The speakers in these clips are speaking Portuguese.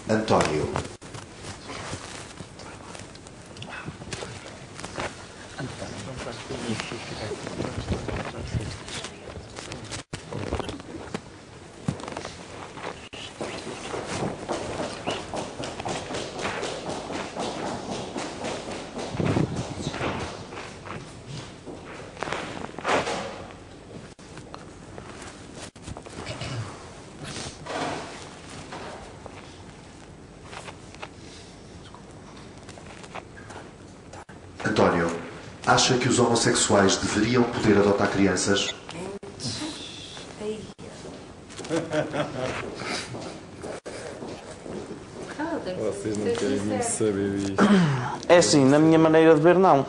António. António, acha que os homossexuais deveriam poder adotar crianças? Vocês não querem mesmo saber disto. É assim, na minha maneira de ver, não.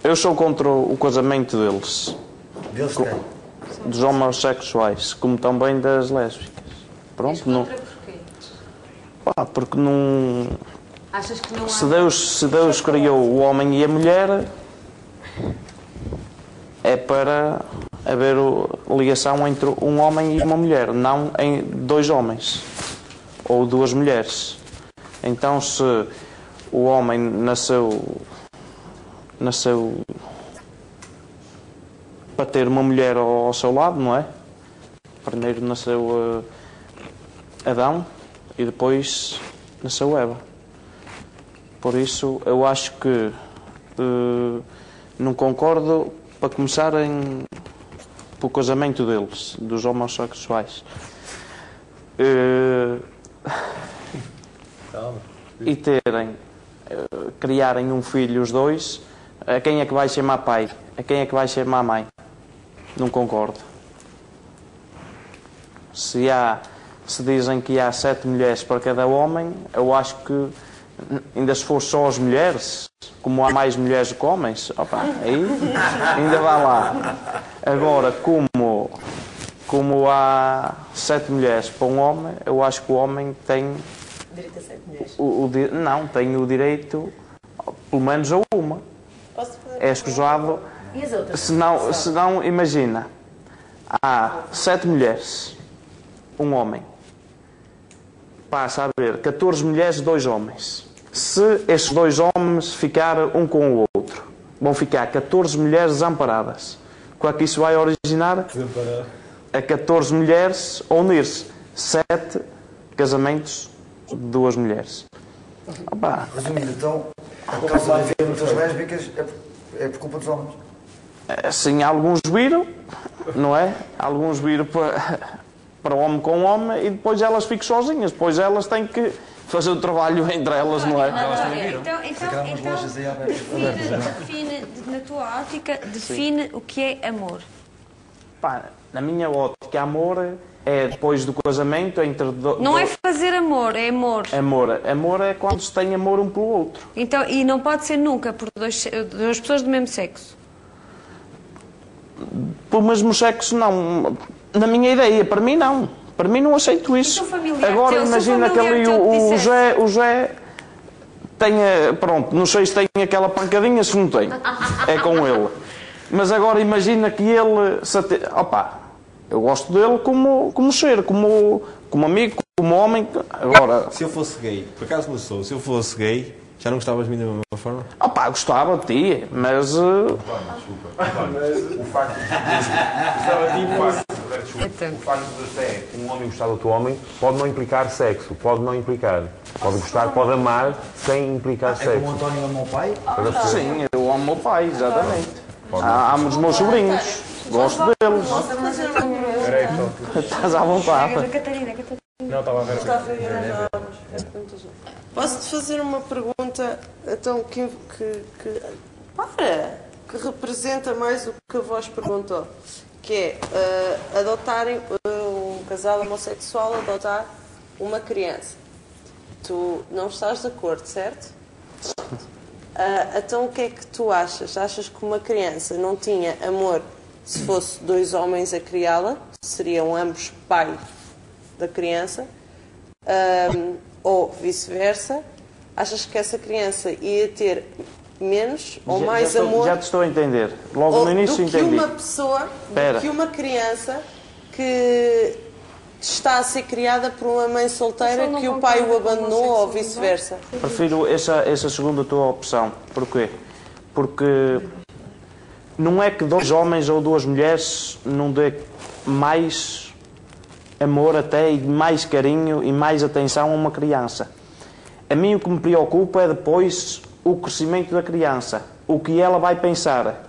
Eu sou contra o casamento deles. Deles quem? Dos homossexuais, como também das lésbicas. Pronto, não. Pá, porque não. Achas que não há... Se Deus criou o homem e a mulher, é para haver ligação entre um homem e uma mulher, não em dois homens ou duas mulheres. Então, se o homem nasceu para ter uma mulher ao seu lado, não é? Primeiro nasceu Adão e depois nasceu Eva. Por isso, eu acho que não concordo, para começar, pelo casamento deles, dos homossexuais. E criarem um filho os dois, a quem é que vai chamar pai? A quem é que vai chamar mãe? Não concordo. Se dizem que há 7 mulheres para cada homem, eu acho que ainda se for só as mulheres, como há mais mulheres do que homens, opa, aí ainda vai lá. Agora, como há 7 mulheres para um homem, eu acho que o homem tem Direito a 7 mulheres. não, tem o direito, pelo menos a uma. Posso fazer? É escusado. E as outras? Se não, imagina, há 7 mulheres, um homem. Passa a haver 14 mulheres e 2 homens. Se estes 2 homens ficarem um com o outro, vão ficar 14 mulheres desamparadas. O que é que isso vai originar? A 14 mulheres a unir-se. 7 casamentos de 2 mulheres. Opa. Resumindo, então, a causa de haver muitas lésbicas é por culpa dos homens. Sim, alguns viram, não é? Alguns viram para homem com homem e depois elas ficam sozinhas. Depois elas têm que fazer o trabalho entre elas, não é? Define, na tua ótica, define o que é amor. Pá, na minha ótica, amor é depois do casamento entre... Não é fazer amor, é amor. Amor é quando se tem amor um pelo outro. Então, e não pode ser nunca por duas pessoas do mesmo sexo? Pelo mesmo sexo, não. Na minha ideia, para mim, não. Para mim, não aceito isso. Agora, imagina que ali o Zé tem... Pronto, não sei se tem aquela pancadinha, se não tem. É com ele. Mas agora, imagina que ele... Opa, eu gosto dele como ser, como amigo, como homem. Agora... Se eu fosse gay, por acaso não sou, se eu fosse gay, já não gostavas de mim da mesma forma? Opa, gostava de ti, mas... Desculpa. O facto de ser um homem gostar do outro homem pode não implicar sexo, pode não implicar. Pode gostar, pode amar, sem implicar sexo. É como o António ama o pai? Sim, eu amo o meu pai, exatamente. Amo os meus sobrinhos, gosto deles. Estás à vontade. Não, estava a ver. Posso-te fazer uma pergunta então, que representa mais o que a voz perguntou, que é adotarem um casal homossexual adotar uma criança. Tu não estás de acordo, certo? Então o que é que tu achas? Achas que uma criança não tinha amor se fosse 2 homens a criá-la? Seriam ambos pai da criança? Ou vice-versa? Achas que essa criança ia ter menos ou mais amor? Já te estou a entender. Logo no início entendi. Uma pessoa, do que uma criança que está a ser criada por uma mãe solteira Eu não que o pai o concordo com abandonou ou homossexualidade. vice-versa. Prefiro essa segunda tua opção. Porquê? Porque não é que 2 homens ou 2 mulheres não dê mais amor até e mais carinho e mais atenção a uma criança. A mim o que me preocupa é depois o crescimento da criança. O que ela vai pensar.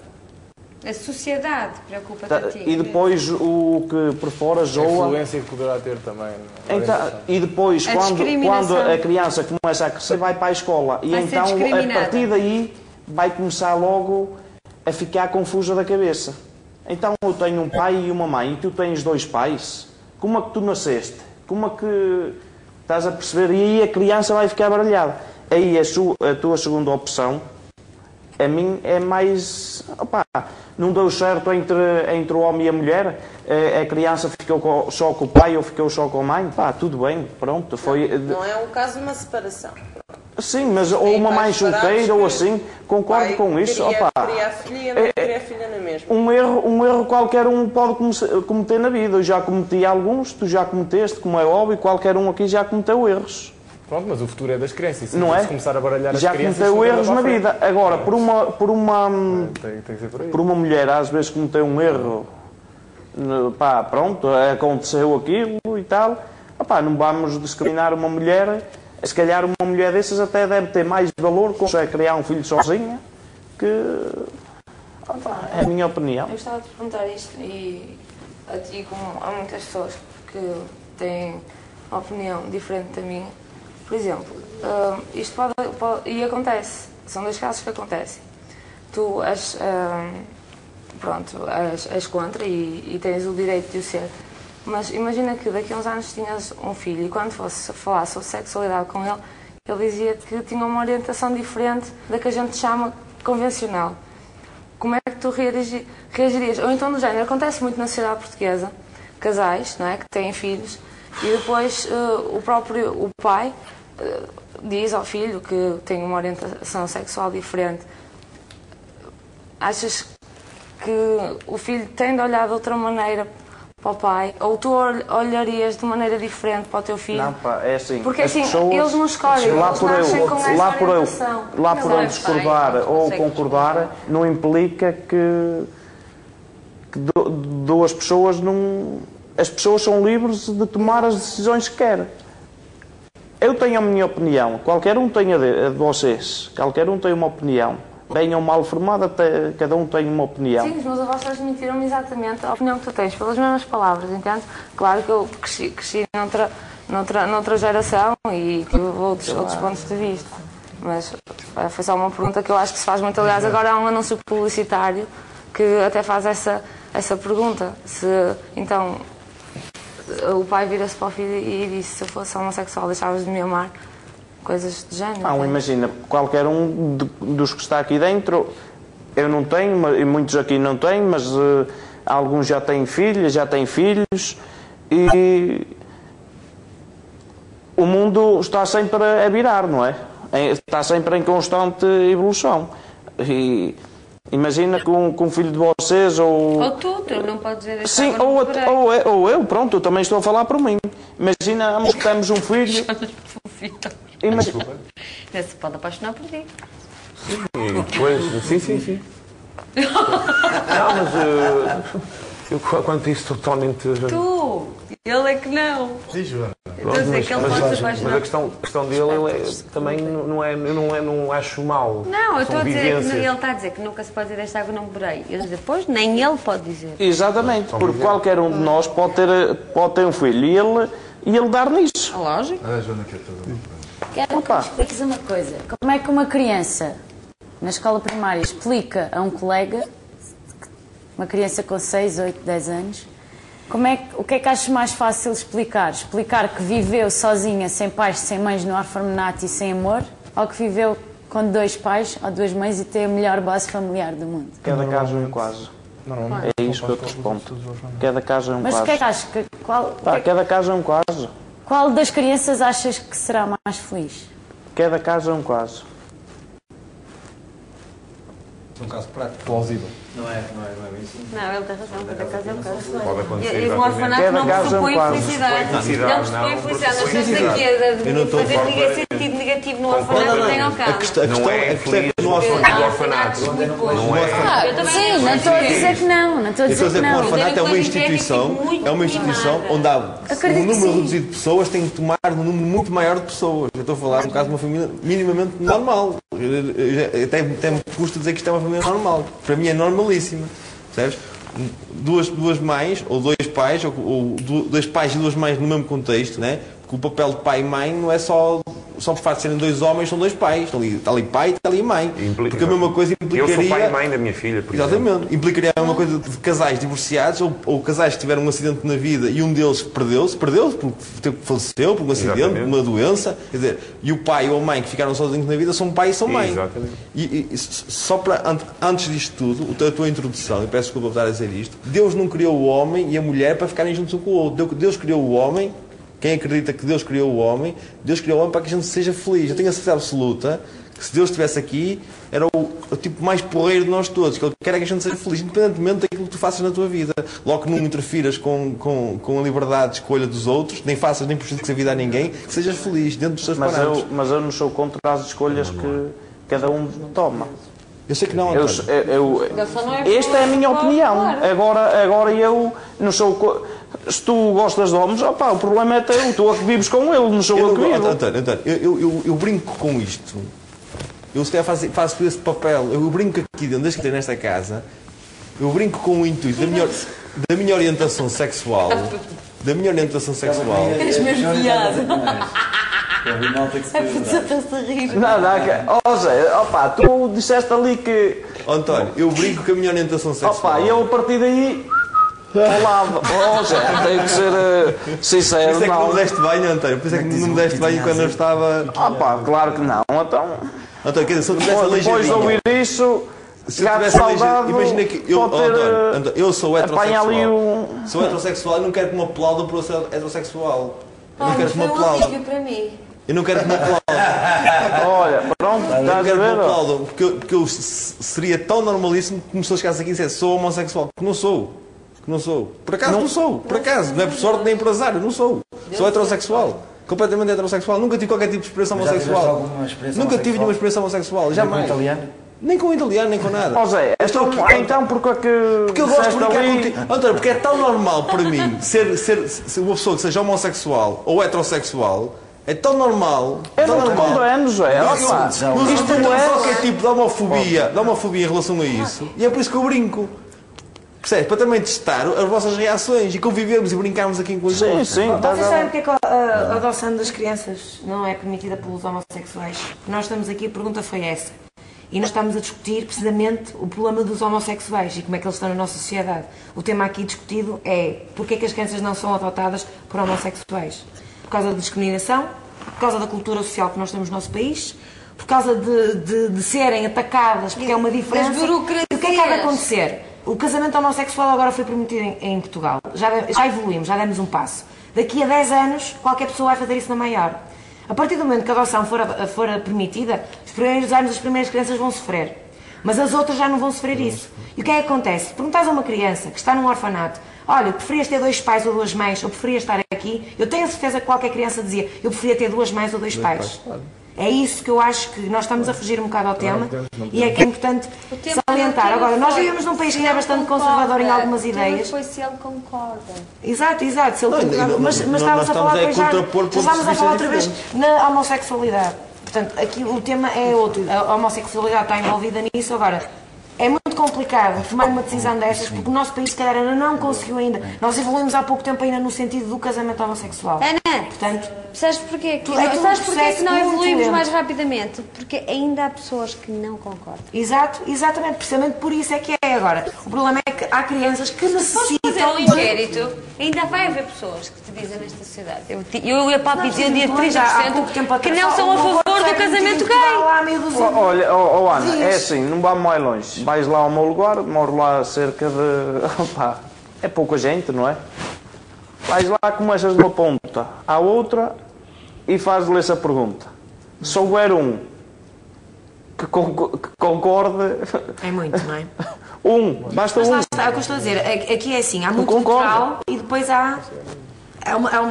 A sociedade preocupa-te a ti. E depois o que por fora A joa. influência que poderá ter também. Então, e depois, A quando discriminação. a criança começa a crescer, vai para a escola. E Vai ser então, a discriminada. partir daí, vai começar logo a ficar confusa da cabeça. Então, eu tenho um pai e uma mãe, e tu tens 2 pais. Como é que tu nasceste? Como é que estás a perceber? E aí a criança vai ficar baralhada. Aí a tua segunda opção, a mim, é mais... Opá, não deu certo entre o homem e a mulher, a criança ficou só com o pai ou ficou só com a mãe, pá, tudo bem, pronto, foi... Não é um caso de uma separação. Sim, mas ou uma mãe solteira ou assim, concordo com isso, opá. Queria a filha e a mãe queria a filha na mesma. Um erro qualquer um pode cometer na vida, eu já cometi alguns, tu já cometeste, como é óbvio, qualquer um aqui já cometeu erros. Pronto, mas o futuro é das crianças. E se Não é? começar a baralhar as Já crianças... cometeu não dá erros para na a frente. vida. Agora, Tem que ser por aí. por uma mulher, às vezes cometeu um erro, pá, pronto, aconteceu aquilo e tal, opá, não vamos discriminar uma mulher, se calhar uma mulher dessas até deve ter mais valor, consegue criar um filho sozinha, que, opá, é a minha opinião. Eu gostava de perguntar isto e a ti, como há muitas pessoas que têm uma opinião diferente da minha. Por exemplo, isto pode e acontece, são 2 casos que acontecem. Tu és contra e tens o direito de o ser, mas imagina que daqui a uns anos tinhas um filho e quando fosse falar sobre sexualidade com ele, ele dizia que tinha uma orientação diferente da que a gente chama convencional. Como é que tu reagirias? Ou então do género, acontece muito na sociedade portuguesa, casais, não é, que têm filhos, e depois o pai diz ao filho que tem uma orientação sexual diferente. Achas que o filho tem de olhar de outra maneira para o pai? Ou tu olharias de maneira diferente para o teu filho? Não, pá, é assim. Porque as assim, pessoas, eles não escolhem, lá eles por nascem eu, com essa lá por orientação. eu discordar pai, ou consegue concordar, não implica que 2 pessoas não... As pessoas são livres de tomar as decisões que querem. Eu tenho a minha opinião, qualquer um tem a de vocês, qualquer um tem uma opinião. Bem ou mal formada, cada um tem uma opinião. Sim, os meus avós transmitiram-me exatamente a opinião que tu tens, pelas mesmas palavras, entende? Claro que eu cresci noutra geração e tive outros pontos de vista. Mas foi só uma pergunta que eu acho que se faz muito. Aliás, agora há um anúncio publicitário que até faz essa pergunta. Se, então, o pai vira-se para o filho e disse: se eu fosse homossexual, deixavas de me amar? Coisas de género. Não, imagina, qualquer um dos que está aqui dentro, eu não tenho, e muitos aqui não têm, mas alguns já têm filhas, já têm filhos, e o mundo está sempre a virar, não é? Está sempre em constante evolução. E imagina que um filho de vocês Ou tu não podes dizer isso. Sim, ou eu, pronto, eu também estou a falar por mim. Imagina que temos um filho. Se pode apaixonar por ti. Sim. Não, mas eu quanto a isso totalmente... Tu! Ele é que não. Diz, Joana. Eu estou a dizer que ele pode se Mas apaixonar. a questão dele também não acho mal. Não, eu estou São a dizer que vivências. ele está a dizer que nunca se pode dizer esta água não beberei. Eu dizer, pois, nem ele pode dizer. Exatamente, porque qualquer um de nós pode ter um filho e ele dar nisso. Lógico. A Joana quer toda. Quero que me expliques uma coisa. Como é que uma criança na escola primária explica a um colega, uma criança com 6, 8, 10 anos, o que é que achas mais fácil explicar? Explicar que viveu sozinha, sem pais, sem mães, no orfanato e sem amor? Ou que viveu com 2 pais ou 2 mães e tem a melhor base familiar do mundo? Cada caso é um caso. É isso que eu te respondo. Cada caso é um Mas o caso. que é que achas? Cada caso é um caso. Qual das crianças achas que será mais feliz? Cada caso é um caso. É um caso prático, plausível. Não é bem assim. Não, ele tem razão, cada caso é um caso. Pode acontecer. E um orfanato não pressupõe quase. felicidade. Não pressupõe felicidade. Nós estamos aqui a fazer sentido negativo no orfanato, não tem ao caso. A questão é que no orfanato. Não é. Sim, não estou a dizer que não. Não estou a Eu estou a dizer dizer que que o não. orfanato é uma instituição onde há um número reduzido de pessoas tem que tomar um número muito maior de pessoas. Eu estou a falar, no caso de uma família minimamente normal. Até me custa dizer que isto é uma família normal. Para mim é normalíssima. Percebes? Duas mães, ou dois pais, ou dois pais e duas mães no mesmo contexto, né? Porque o papel de pai e mãe não é só por facto de serem dois homens, são dois pais. Está ali pai e está ali mãe. Porque a mesma coisa implicaria... Eu sou pai e mãe da minha filha, por exemplo. Exatamente. Implicaria a mesma coisa de casais divorciados ou casais que tiveram um acidente na vida e um deles perdeu-se porque faleceu por um acidente, por uma doença. Quer dizer, e o pai ou a mãe que ficaram sozinhos na vida são pai e são mãe. Exatamente. E só para, antes disto tudo, a tua introdução, eu peço desculpa por estar a dizer isto, Deus não criou o homem e a mulher para ficarem juntos um com o outro. Deus criou o homem. Quem acredita que Deus criou o homem para que a gente seja feliz. Eu tenho a certeza absoluta que se Deus estivesse aqui, era o tipo mais porreiro de nós todos, que Ele quer é que a gente seja feliz, independentemente daquilo que tu faças na tua vida. Logo que não interfiras com a liberdade de escolha dos outros, nem faças, nem precisas a vida a ninguém, que sejas feliz dentro dos teus parâmetros. Mas eu não sou contra as escolhas que cada um toma. Eu sei que não, António. Esta é a minha opinião. Agora eu não sou... Se tu gostas de homens, opa, o problema é teu. Tu é que vives com ele, não sou eu que vivo. António, eu brinco com isto. Eu se calhar faço esse papel. Eu brinco aqui dentro, desde que estou nesta casa, eu brinco com o intuito da minha orientação sexual. Da minha orientação sexual. És mesmo piada. É por isso que estás a rir. Opa, tu disseste ali que... António, eu brinco com a minha orientação sexual. Opa, e eu a partir daí... Olá, tenho que ser sincero. Por isso é que não me deste bem, António. Por isso é que não me deste bem quando eu estava... Opa, claro que não. Então... António, quer dizer, se eu tivesse depois de ouvir isso... Se eu tivesse saudade, imagina que eu sou heterossexual. Sou heterossexual e não quero que me aplaudam por eu ser heterossexual. Eu não quero que me aplaudam. Eu não quero que me aplaudam. Olha, pronto, eu não quero que me aplaudam. Porque eu seria tão normalíssimo que começou a chegar aqui e dizer sou homossexual. Que não sou. Por acaso não sou. Por acaso. Não é por sorte nem por azar. Eu não sou. Sou heterossexual. Completamente heterossexual. Nunca tive qualquer tipo de experiência homossexual. Nunca tive nenhuma experiência homossexual. Jamais. Nem com italiano, nem com nada. José, então porque é que... Porque eu gosto de brincar contigo. António, porque é tão normal para mim ser uma pessoa que seja homossexual ou heterossexual. É tão normal. Eu não te condeno, José. Isto não é qualquer tipo de homofobia em relação a isso. E é por isso que eu brinco. Percebes? Para também testar as vossas reações e convivemos e brincarmos aqui com os outros. Sim. Vocês sabem porque é que a adoção das crianças não é permitida pelos homossexuais? Nós estamos aqui, a pergunta foi essa. E nós estamos a discutir precisamente o problema dos homossexuais e como é que eles estão na nossa sociedade. O tema aqui discutido é porque é que as crianças não são adotadas por homossexuais. Por causa da discriminação, por causa da cultura social que nós temos no nosso país, por causa de serem atacadas porque é uma diferença. E o que é que há de acontecer? O casamento homossexual agora foi permitido em Portugal. Já evoluímos, já demos um passo. Daqui a 10 anos, qualquer pessoa vai fazer isso na maior. A partir do momento que a adoção for permitida, os primeiros anos as primeiras crianças vão sofrer. Mas as outras já não vão sofrer isso. E o que é que acontece? Perguntas a uma criança que está num orfanato, olha, preferias ter 2 pais ou 2 mães, ou preferias estar aqui? Eu tenho a certeza que qualquer criança dizia, eu preferia ter 2 mães ou 2 pais. É isso que eu acho que nós estamos a fugir um bocado ao tema e é que é importante salientar. Agora, nós vivemos num país que é bastante conservador em algumas ideias. Foi se ele concorda. Exato, se ele concorda. Mas estávamos a falar outra vez na homossexualidade. Portanto, aqui o tema é outro. A homossexualidade está envolvida nisso. Agora, é muito complicado tomar uma decisão dessas porque o nosso país, se calhar, ainda não conseguiu ainda. Nós evoluímos há pouco tempo ainda no sentido do casamento homossexual. Ana, portanto, sabes porquê? Sabes porquê que não evoluímos mais rapidamente? Porque ainda há pessoas que não concordam. Exatamente. Precisamente por isso é que é agora. O problema é que há crianças que necessitam... Se fazer um inquérito, ainda vai haver pessoas que te dizem nesta sociedade. Eu ia para a pizza dia 30% que não são a favor do casamento gay. Olha, Ana, é assim, não vamos mais longe. Vais lá ao meu lugar, moro lá cerca de... Opa, é pouca gente, não é? Vais lá, começas de uma ponta à outra e fazes-lhe essa pergunta. Se houver um que concorde. É muito, não é? Basta Mas um. lá está, é o que eu estou a dizer. Aqui é assim, há muito cultural e depois há.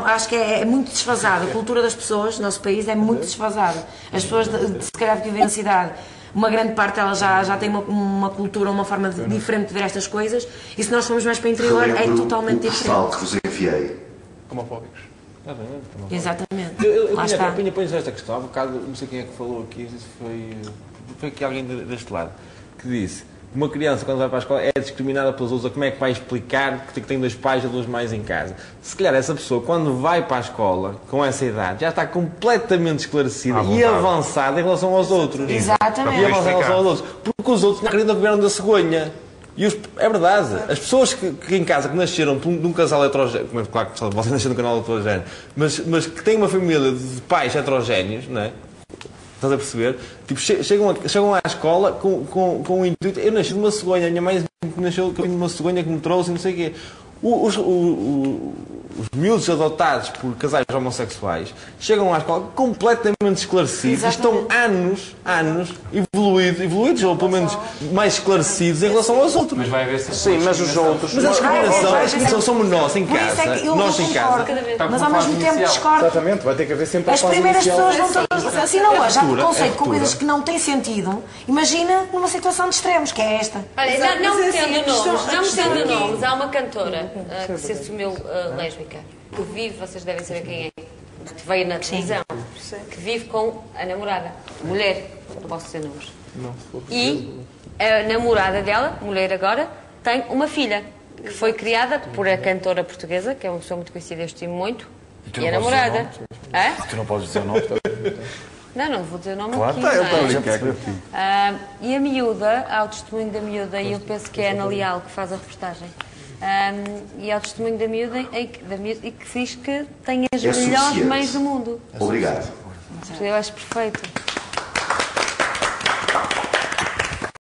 Acho que é muito desfasado. A cultura das pessoas no nosso país é muito desfasada. As pessoas, se calhar, que vivem na cidade, uma grande parte delas já tem uma cultura, uma forma diferente de ver estas coisas. E se nós formos mais para o interior, é totalmente o postal diferente. que vos enviei. Homofóbicos. Exatamente. Eu Lá está. ponho esta questão, há bocado, não sei quem é que falou aqui, foi aqui alguém deste lado, que disse que uma criança, quando vai para a escola, é discriminada pelos outros, como é que vai explicar que tem 2 pais ou 2 mães em casa? Se calhar essa pessoa, quando vai para a escola, com essa idade, já está completamente esclarecida e avançada em relação aos outros. Exatamente. E avançada em relação aos outros. Porque os outros não acreditam que vieram da cegonha. É verdade, as pessoas que em casa que nasceram de um casal heterogéneo, claro que vocês nasceram de um canal heterogéneo, mas que têm uma família de pais heterogéneos, não é? Estás a perceber? Tipo, chegam à escola com o intuito. Eu nasci de uma cegonha, a minha mãe nasceu de uma cegonha que me trouxe e não sei o quê. Os miúdos adotados por casais homossexuais chegam à escola completamente esclarecidos e estão anos evoluídos ou pelo menos mais esclarecidos em relação aos outros. Mas vai haver Sim, mas os outros. Mas a discriminação somos nós em casa. Nós em casa. Mas ao mesmo tempo discordo. Exatamente, vai ter que haver sempre As a fase primeiras inicial. pessoas não estão. Assim não é. Já cultura, preconceito com cultura. coisas que não têm sentido. Imagina numa situação de extremos, que é esta. Olha, não metendo aqui. nomes, há uma cantora que se assumiu lésbica, que vive, vocês devem saber quem é, que veio na televisão, que vive com a namorada, mulher, não posso dizer nomes. E a namorada dela, mulher agora, tem uma filha, que foi criada por a cantora portuguesa, que é uma pessoa muito conhecida, eu estimo muito, e a namorada. Tu não podes dizer o nome. Não vou dizer o nome Claro, aqui. tá, eu não é? também. E a miúda, há o testemunho da miúda, e eu penso que é a Ana Leal que faz a reportagem. E há o testemunho da miúda e que diz que tem as melhores suficiente. mães do mundo. Obrigado. Eu acho perfeito.